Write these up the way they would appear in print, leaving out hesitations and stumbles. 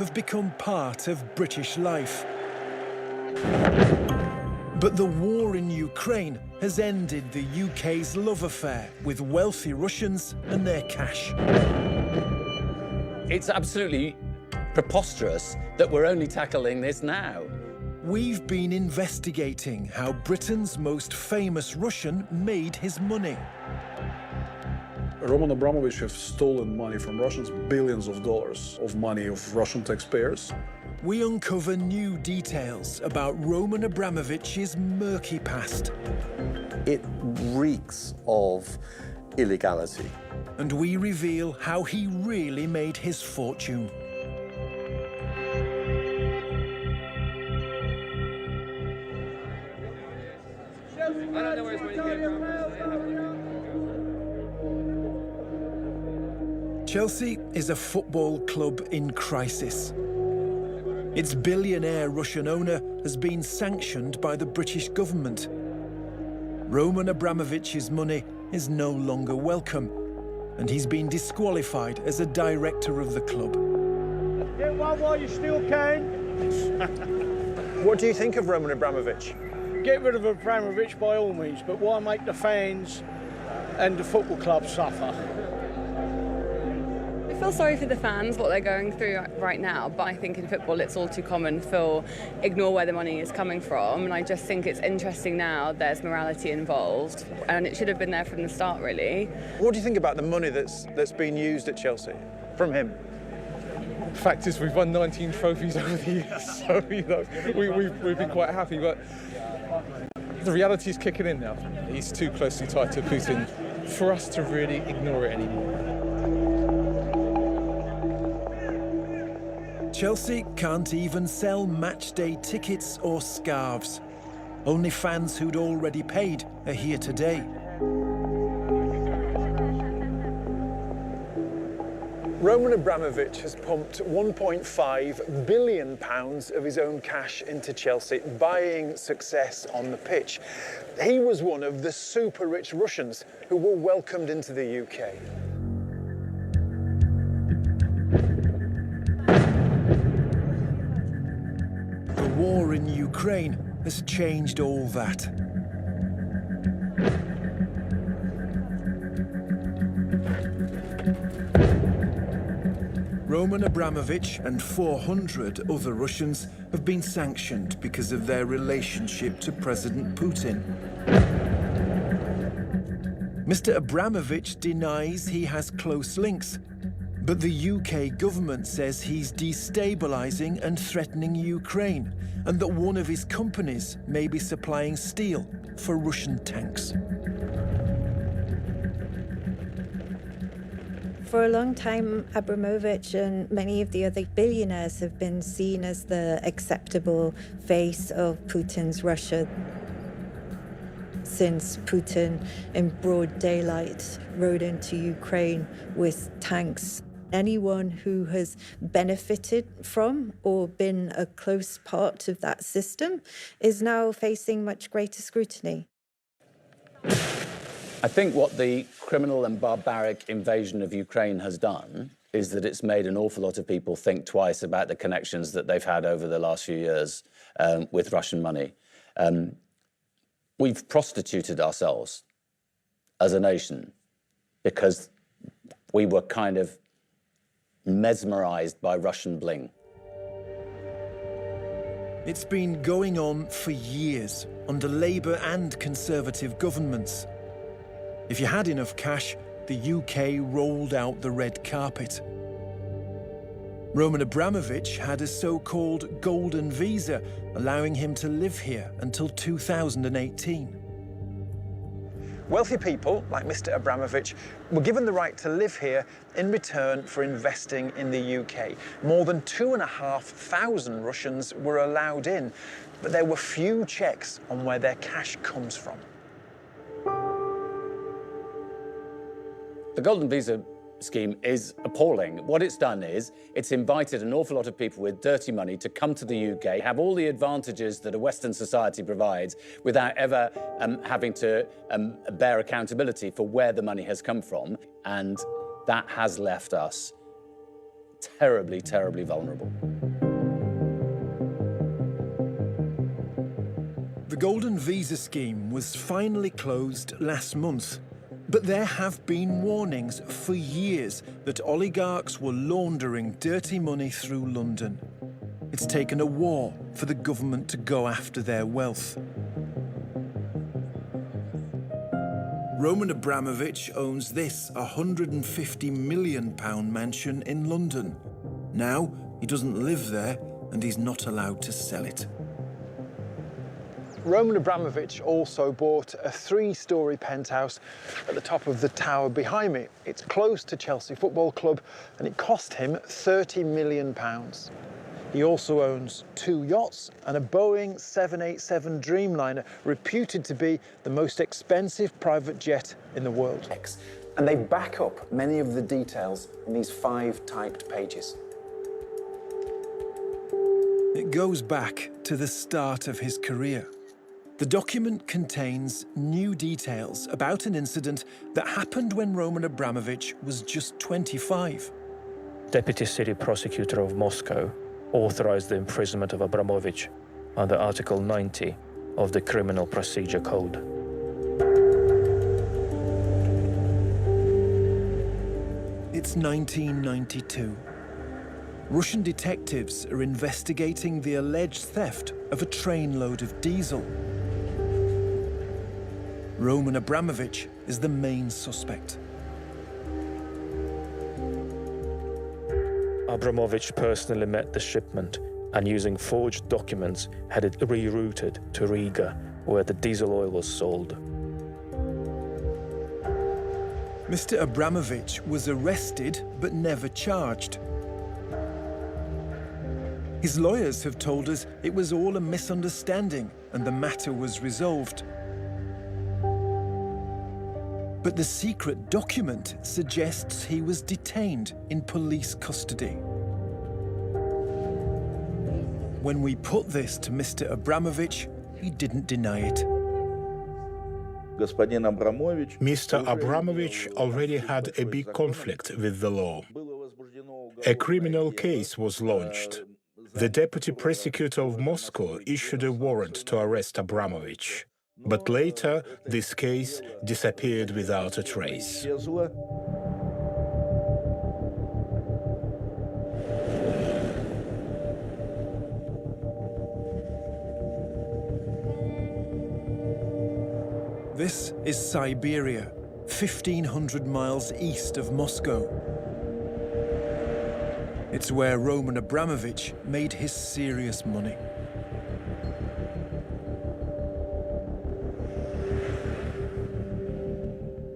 have become part of British life. But the war in Ukraine has ended the UK's love affair with wealthy Russians and their cash. It's absolutely preposterous that we're only tackling this now. We've been investigating how Britain's most famous Russian made his money. Roman Abramovich has stolen money from Russians, billions of dollars of money of Russian taxpayers. We uncover new details about Roman Abramovich's murky past. It reeks of illegality. And we reveal how he really made his fortune. Chelsea is a football club in crisis. Its billionaire Russian owner has been sanctioned by the British government. Roman Abramovich's money is no longer welcome, and he's been disqualified as a director of the club. Get one while you still can. What do you think of Roman Abramovich? Get rid of Abramovich by all means, but why make the fans and the football club suffer? I feel sorry for the fans, what they're going through right now, but I think in football it's all too common to ignore where the money is coming from, and I just think it's interesting now there's morality involved, and it should have been there from the start, really. What do you think about the money that's been used at Chelsea from him? The fact is, we've won 19 trophies over the years, so we've been quite happy, but the reality is kicking in now. He's too closely tied to Putin for us to really ignore it anymore. Chelsea can't even sell match-day tickets or scarves. Only fans who'd already paid are here today. Roman Abramovich has pumped £1.5 billion of his own cash into Chelsea, buying success on the pitch. He was one of the super-rich Russians who were welcomed into the UK. The war in Ukraine has changed all that. Roman Abramovich and 400 other Russians have been sanctioned because of their relationship to President Putin. Mr. Abramovich denies he has close links, but the UK government says he's destabilising and threatening Ukraine, and that one of his companies may be supplying steel for Russian tanks. For a long time, Abramovich and many of the other billionaires have been seen as the acceptable face of Putin's Russia. Since Putin, in broad daylight, rode into Ukraine with tanks, anyone who has benefited from or been a close part of that system is now facing much greater scrutiny. I think what the criminal and barbaric invasion of Ukraine has done is that it's made an awful lot of people think twice about the connections that they've had over the last few years with Russian money. We've prostituted ourselves as a nation because we were kind of mesmerized by Russian bling. It's been going on for years under Labour and Conservative governments. If you had enough cash, the UK rolled out the red carpet. Roman Abramovich had a so-called golden visa, allowing him to live here until 2018. Wealthy people, like Mr. Abramovich, were given the right to live here in return for investing in the UK. More than 2,500 Russians were allowed in, but there were few checks on where their cash comes from. The Golden Visa scheme is appalling. What it's done is it's invited an awful lot of people with dirty money to come to the UK, have all the advantages that a Western society provides without ever having to bear accountability for where the money has come from. And that has left us terribly, terribly vulnerable. The Golden Visa scheme was finally closed last month, but there have been warnings for years that oligarchs were laundering dirty money through London. It's taken a war for the government to go after their wealth. Roman Abramovich owns this £150 million mansion in London. Now, he doesn't live there and he's not allowed to sell it. Roman Abramovich also bought a 3-storey penthouse at the top of the tower behind me. It's close to Chelsea Football Club and it cost him £30 million. He also owns 2 yachts and a Boeing 787 Dreamliner, reputed to be the most expensive private jet in the world. And they back up many of the details in these 5 typed pages. It goes back to the start of his career. The document contains new details about an incident that happened when Roman Abramovich was just 25. Deputy City Prosecutor of Moscow authorized the imprisonment of Abramovich under Article 90 of the Criminal Procedure Code. It's 1992. Russian detectives are investigating the alleged theft of a trainload of diesel. Roman Abramovich is the main suspect. Abramovich personally met the shipment and, using forged documents, had it rerouted to Riga, where the diesel oil was sold. Mr. Abramovich was arrested but never charged. His lawyers have told us it was all a misunderstanding and the matter was resolved. But the secret document suggests he was detained in police custody. When we put this to Mr. Abramovich, he didn't deny it. Mr. Abramovich already had a big conflict with the law. A criminal case was launched. The deputy prosecutor of Moscow issued a warrant to arrest Abramovich. But later, this case disappeared without a trace. This is Siberia, 1,500 miles east of Moscow. It's where Roman Abramovich made his serious money.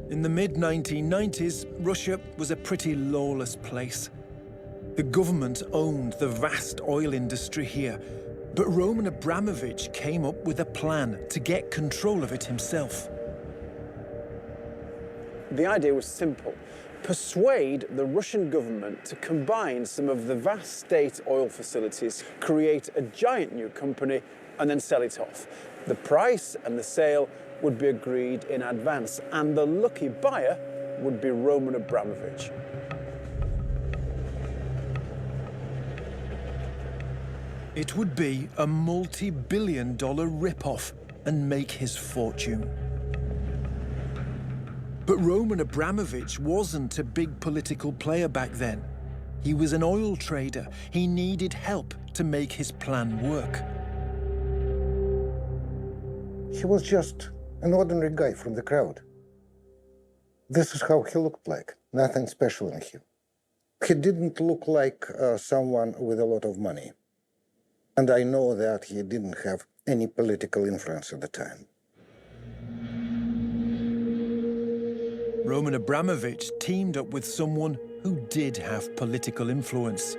In the mid-1990s, Russia was a pretty lawless place. The government owned the vast oil industry here, but Roman Abramovich came up with a plan to get control of it himself. The idea was simple: persuade the Russian government to combine some of the vast state oil facilities, create a giant new company, and then sell it off. The price and the sale would be agreed in advance, and the lucky buyer would be Roman Abramovich. It would be a multi-billion-dollar rip-off and make his fortune. But Roman Abramovich wasn't a big political player back then. He was an oil trader. He needed help to make his plan work. He was just an ordinary guy from the crowd. This is how he looked like, nothing special in him. He didn't look like someone with a lot of money. And I know that he didn't have any political influence at the time. Roman Abramovich teamed up with someone who did have political influence.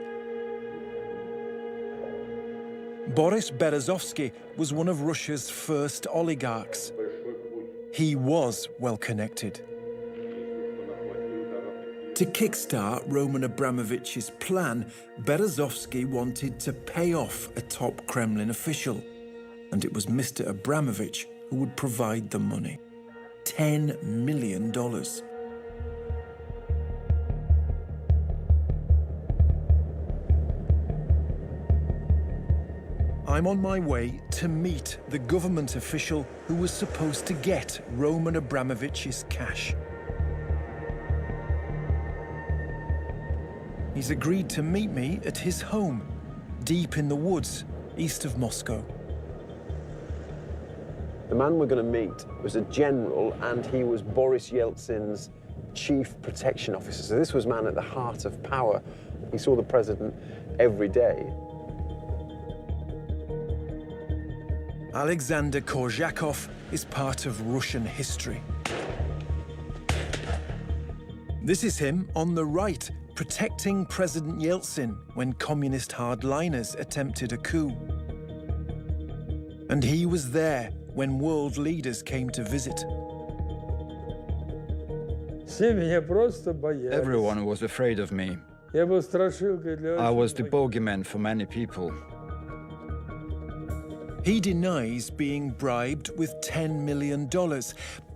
Boris Berezovsky was one of Russia's first oligarchs. He was well connected. To kickstart Roman Abramovich's plan, Berezovsky wanted to pay off a top Kremlin official, and it was Mr. Abramovich who would provide the money. $10 million. I'm on my way to meet the government official who was supposed to get Roman Abramovich's cash. He's agreed to meet me at his home, deep in the woods, east of Moscow. The man we're going to meet was a general, and he was Boris Yeltsin's chief protection officer. So this was a man at the heart of power. He saw the president every day. Alexander Korzhakov is part of Russian history. This is him on the right, protecting President Yeltsin when communist hardliners attempted a coup. And he was there when world leaders came to visit. Everyone was afraid of me. I was the bogeyman for many people. He denies being bribed with $10 million,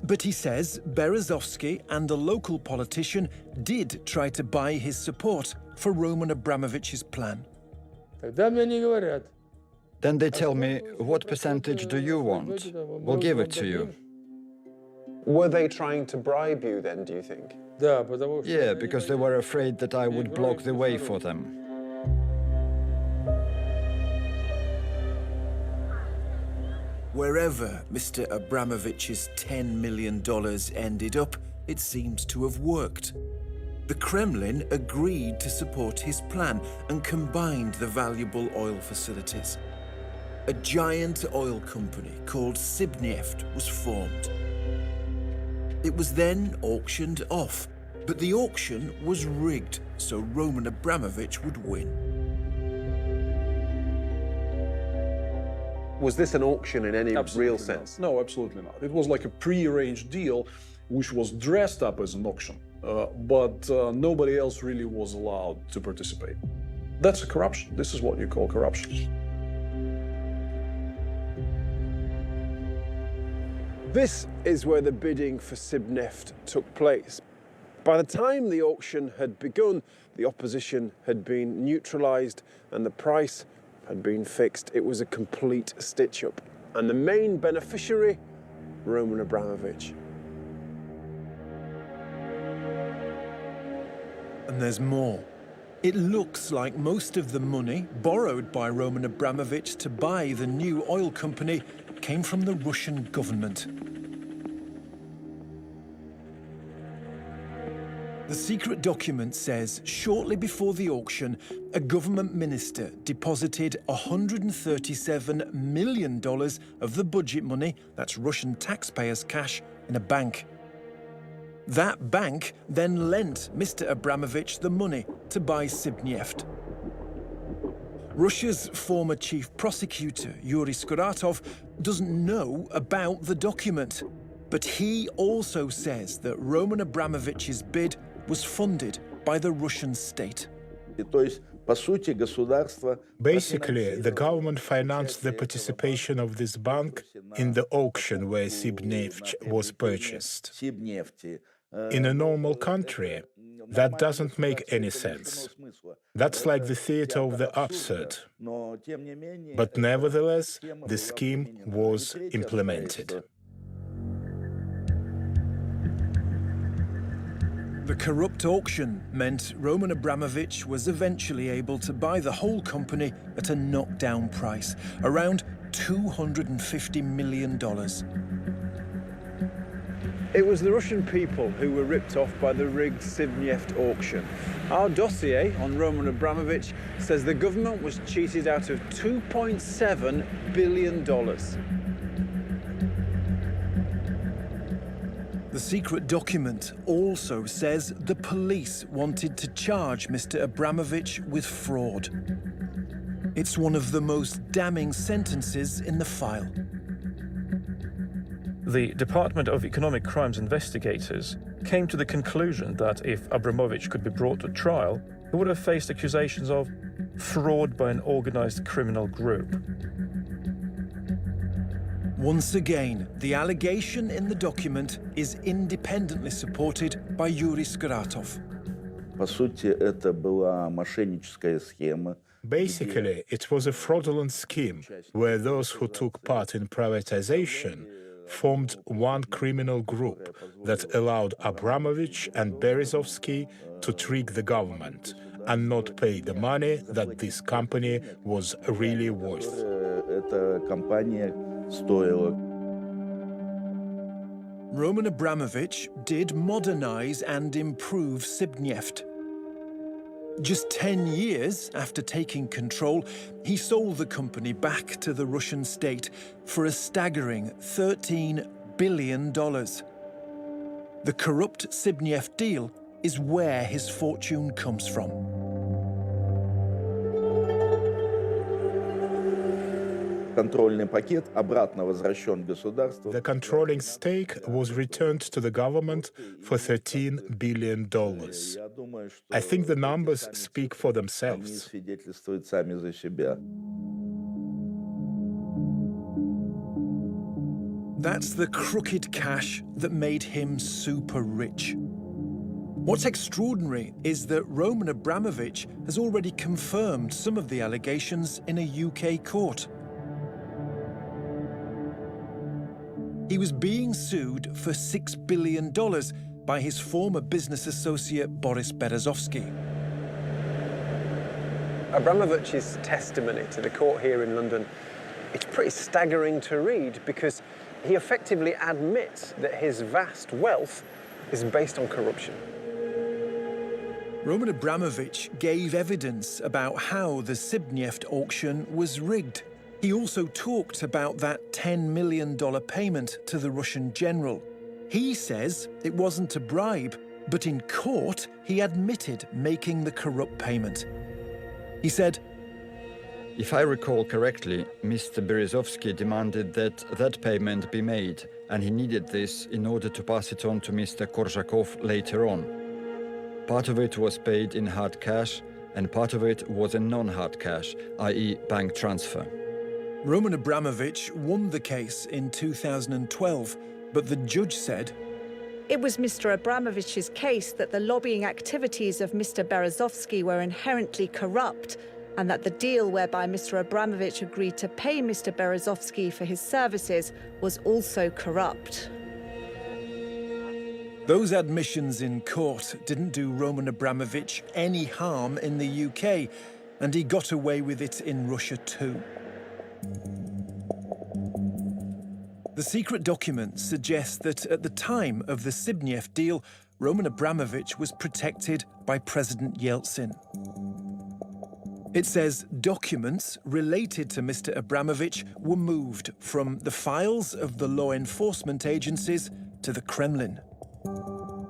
but he says Berezovsky and a local politician did try to buy his support for Roman Abramovich's plan. Then they tell me, what percentage do you want? We'll give it to you. Were they trying to bribe you then, do you think? Yeah, because they were afraid that I would block the way for them. Wherever Mr. Abramovich's $10 million ended up, it seems to have worked. The Kremlin agreed to support his plan and combined the valuable oil facilities. A giant oil company called Sibneft was formed. It was then auctioned off, but the auction was rigged so Roman Abramovich would win. Was this an auction in any real sense? No, absolutely not. It was like a pre-arranged deal which was dressed up as an auction, but nobody else really was allowed to participate. That's a corruption. This is what you call corruption. This is where the bidding for Sibneft took place. By the time the auction had begun, the opposition had been neutralized and the price had been fixed. It was a complete stitch-up. And the main beneficiary, Roman Abramovich. And there's more. It looks like most of the money borrowed by Roman Abramovich to buy the new oil company came from the Russian government. The secret document says shortly before the auction, a government minister deposited $137 million of the budget money, that's Russian taxpayers' cash, in a bank. That bank then lent Mr. Abramovich the money to buy Sibneft. Russia's former chief prosecutor, Yuri Skuratov, doesn't know about the document, but he also says that Roman Abramovich's bid was funded by the Russian state. Basically, the government financed the participation of this bank in the auction where Sibneft was purchased. In a normal country, that doesn't make any sense. That's like the theater of the absurd. But nevertheless, the scheme was implemented. The corrupt auction meant Roman Abramovich was eventually able to buy the whole company at a knockdown price, around $250 million. It was the Russian people who were ripped off by the rigged Sibneft auction. Our dossier on Roman Abramovich says the government was cheated out of $2.7 billion. The secret document also says the police wanted to charge Mr. Abramovich with fraud. It's one of the most damning sentences in the file. The Department of Economic Crimes investigators came to the conclusion that if Abramovich could be brought to trial, he would have faced accusations of fraud by an organized criminal group. Once again, the allegation in the document is independently supported by Yuri Skuratov. По сути, это была мошенническая схема Basically, it was a fraudulent scheme where those who took part in privatization formed one criminal group that allowed Abramovich and Berezovsky to trick the government and not pay the money that this company was really worth. Roman Abramovich did modernize and improve Sibneft. Just 10 years after taking control, he sold the company back to the Russian state for a staggering $13 billion. The corrupt Sibneft deal is where his fortune comes from. The controlling stake was returned to the government for $13 billion. I think the numbers speak for themselves. That's the crooked cash that made him super rich. What's extraordinary is that Roman Abramovich has already confirmed some of the allegations in a UK court. He was being sued for $6 billion by his former business associate Boris Berezovsky. Abramovich's testimony to the court here in London, it's pretty staggering to read because he effectively admits that his vast wealth is based on corruption. Roman Abramovich gave evidence about how the Sibneft auction was rigged. He also talked about that $10 million payment to the Russian general. He says it wasn't a bribe, but in court he admitted making the corrupt payment. He said, "If I recall correctly, Mr. Berezovsky demanded that that payment be made, and he needed this in order to pass it on to Mr. Korzakov later on. Part of it was paid in hard cash, and part of it was in non-hard cash, i.e. bank transfer." Roman Abramovich won the case in 2012, but the judge said, "It was Mr. Abramovich's case that the lobbying activities of Mr. Berezovsky were inherently corrupt, and that the deal whereby Mr. Abramovich agreed to pay Mr. Berezovsky for his services was also corrupt." Those admissions in court didn't do Roman Abramovich any harm in the UK, and he got away with it in Russia too. The secret documents suggest that at the time of the Sibneft deal, Roman Abramovich was protected by President Yeltsin. It says documents related to Mr. Abramovich were moved from the files of the law enforcement agencies to the Kremlin.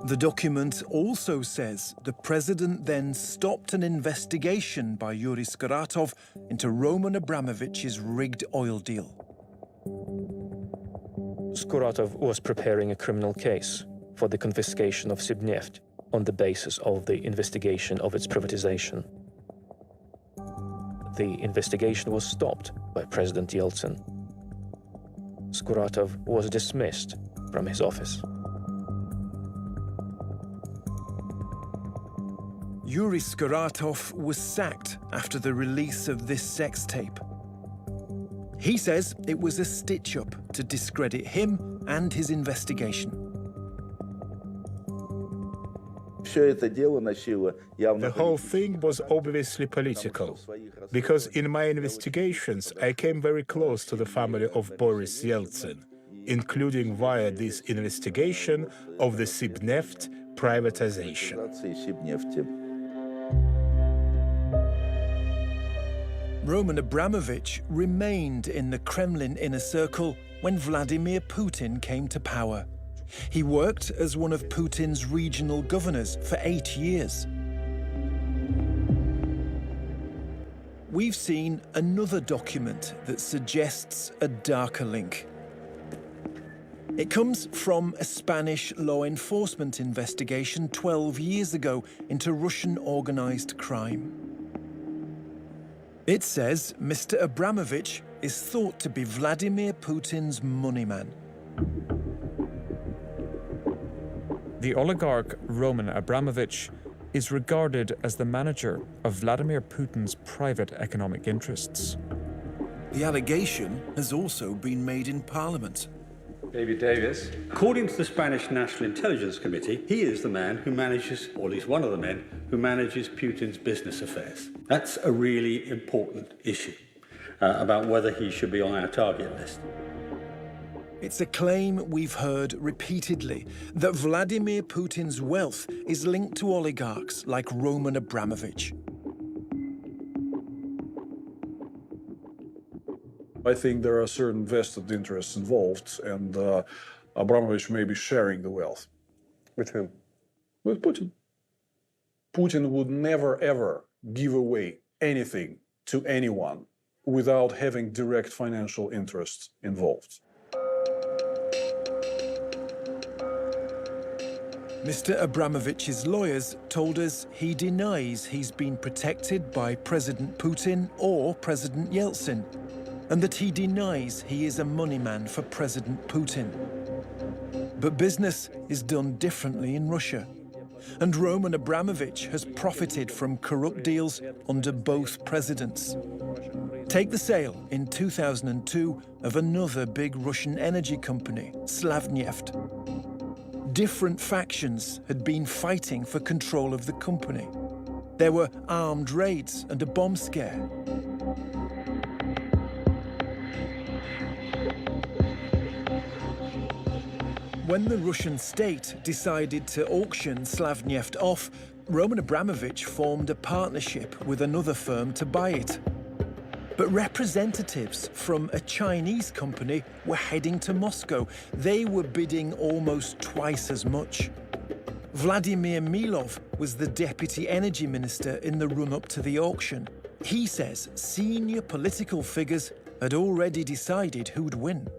The document also says the president then stopped an investigation by Yuri Skuratov into Roman Abramovich's rigged oil deal. Skuratov was preparing a criminal case for the confiscation of Sibneft on the basis of the investigation of its privatization. The investigation was stopped by President Yeltsin. Skuratov was dismissed from his office. Yuri Skuratov was sacked after the release of this sex tape. He says it was a stitch-up to discredit him and his investigation. The whole thing was obviously political, because in my investigations I came very close to the family of Boris Yeltsin, including via this investigation of the Sibneft privatization. Roman Abramovich remained in the Kremlin inner circle when Vladimir Putin came to power. He worked as one of Putin's regional governors for 8 years. We've seen another document that suggests a darker link. It comes from a Spanish law enforcement investigation 12 years ago into Russian organized crime. It says Mr. Abramovich is thought to be Vladimir Putin's money man. The oligarch Roman Abramovich is regarded as the manager of Vladimir Putin's private economic interests. The allegation has also been made in Parliament. David Davis. According to the Spanish National Intelligence Committee, he is the man who manages, or at least one of the men, who manages Putin's business affairs. That's a really important issue about whether he should be on our target list. It's a claim we've heard repeatedly, that Vladimir Putin's wealth is linked to oligarchs like Roman Abramovich. I think there are certain vested interests involved, and Abramovich may be sharing the wealth. With whom? With Putin. Putin would never, ever give away anything to anyone without having direct financial interests involved. Mr. Abramovich's lawyers told us he denies he's been protected by President Putin or President Yeltsin, and that he denies he is a moneyman for President Putin. But business is done differently in Russia, and Roman Abramovich has profited from corrupt deals under both presidents. Take the sale in 2002 of another big Russian energy company, Slavneft. Different factions had been fighting for control of the company. There were armed raids and a bomb scare. When the Russian state decided to auction Slavneft off, Roman Abramovich formed a partnership with another firm to buy it. But representatives from a Chinese company were heading to Moscow. They were bidding almost twice as much. Vladimir Milov was the deputy energy minister in the run-up to the auction. He says senior political figures had already decided who'd win.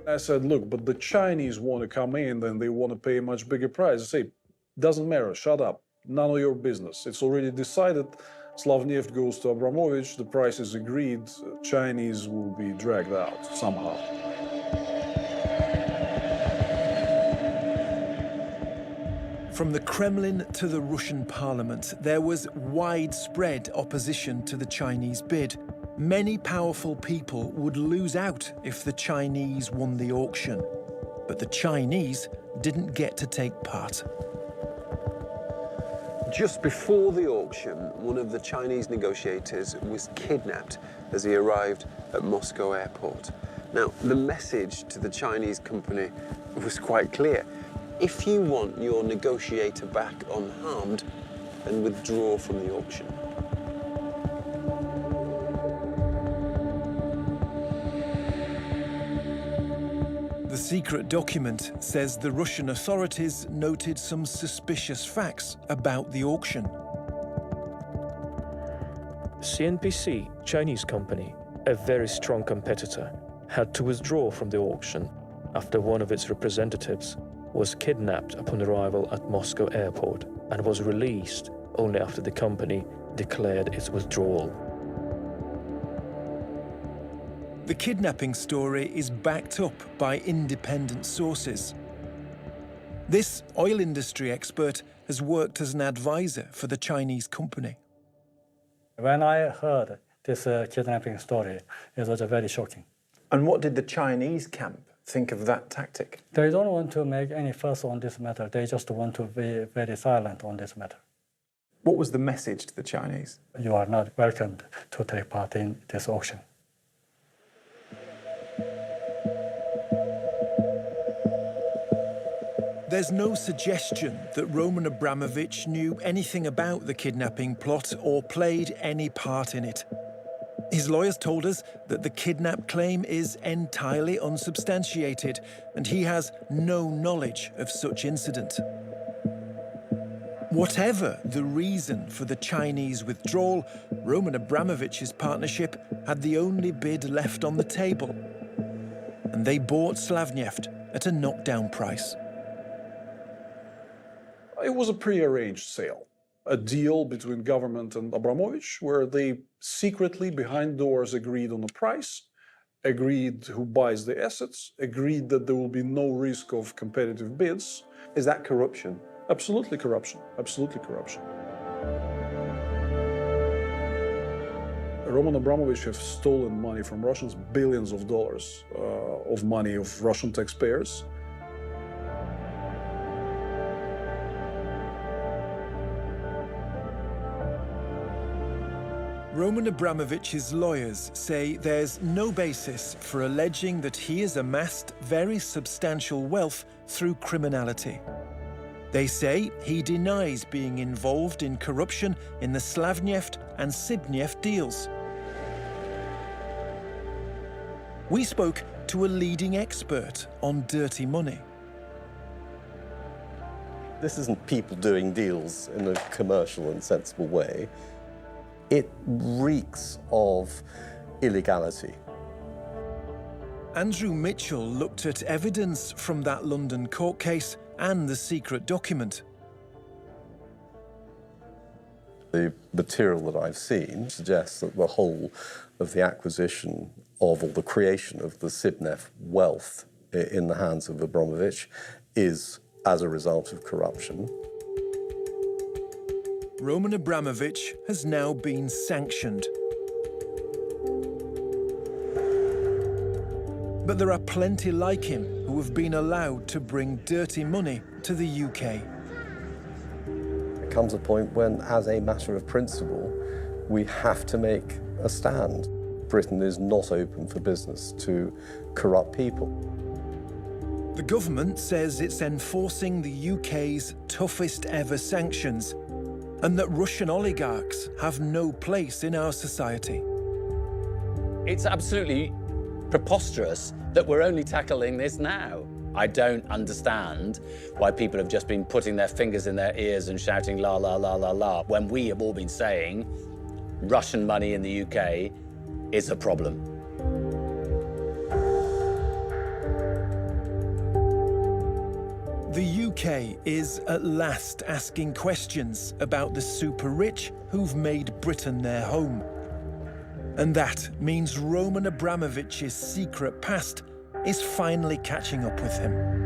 I said, look, but the Chinese want to come in and they want to pay a much bigger price. I say, doesn't matter, shut up, none of your business. It's already decided. Slavneft goes to Abramovich, the price is agreed, Chinese will be dragged out somehow. From the Kremlin to the Russian parliament, there was widespread opposition to the Chinese bid. Many powerful people would lose out if the Chinese won the auction, but the Chinese didn't get to take part. Just before the auction, one of the Chinese negotiators was kidnapped as he arrived at Moscow airport. Now, the message to the Chinese company was quite clear. If you want your negotiator back unharmed, then withdraw from the auction. The secret document says the Russian authorities noted some suspicious facts about the auction. CNPC, Chinese company, a very strong competitor, had to withdraw from the auction after one of its representatives was kidnapped upon arrival at Moscow airport and was released only after the company declared its withdrawal. The kidnapping story is backed up by independent sources. This oil industry expert has worked as an advisor for the Chinese company. When I heard this kidnapping story, it was very shocking. And what did the Chinese camp think of that tactic? They don't want to make any fuss on this matter. They just want to be very silent on this matter. What was the message to the Chinese? You are not welcome to take part in this auction. There's no suggestion that Roman Abramovich knew anything about the kidnapping plot or played any part in it. His lawyers told us that the kidnap claim is entirely unsubstantiated and he has no knowledge of such incident. Whatever the reason for the Chinese withdrawal, Roman Abramovich's partnership had the only bid left on the table, and they bought Slavneft at a knockdown price. It was a pre-arranged sale, a deal between government and Abramovich, where they secretly, behind doors, agreed on the price, agreed who buys the assets, agreed that there will be no risk of competitive bids. Is that corruption? Absolutely corruption. Absolutely corruption. Roman Abramovich have stolen money from Russians, billions of dollars of money of Russian taxpayers. Roman Abramovich's lawyers say there's no basis for alleging that he has amassed very substantial wealth through criminality. They say he denies being involved in corruption in the Slavneft and Sibneft deals. We spoke to a leading expert on dirty money. This isn't people doing deals in a commercial and sensible way. It reeks of illegality. Andrew Mitchell looked at evidence from that London court case and the secret document. The material that I've seen suggests that the whole of the acquisition of, or the creation of the Sibneft wealth in the hands of Abramovich is as a result of corruption. Roman Abramovich has now been sanctioned. But there are plenty like him who have been allowed to bring dirty money to the UK. There comes a point when, as a matter of principle, we have to make a stand. Britain is not open for business to corrupt people. The government says it's enforcing the UK's toughest ever sanctions, and that Russian oligarchs have no place in our society. It's absolutely preposterous that we're only tackling this now. I don't understand why people have just been putting their fingers in their ears and shouting la, la, la, la, la, when we have all been saying Russian money in the UK is a problem. The UK is at last asking questions about the super rich who've made Britain their home. And that means Roman Abramovich's secret past is finally catching up with him.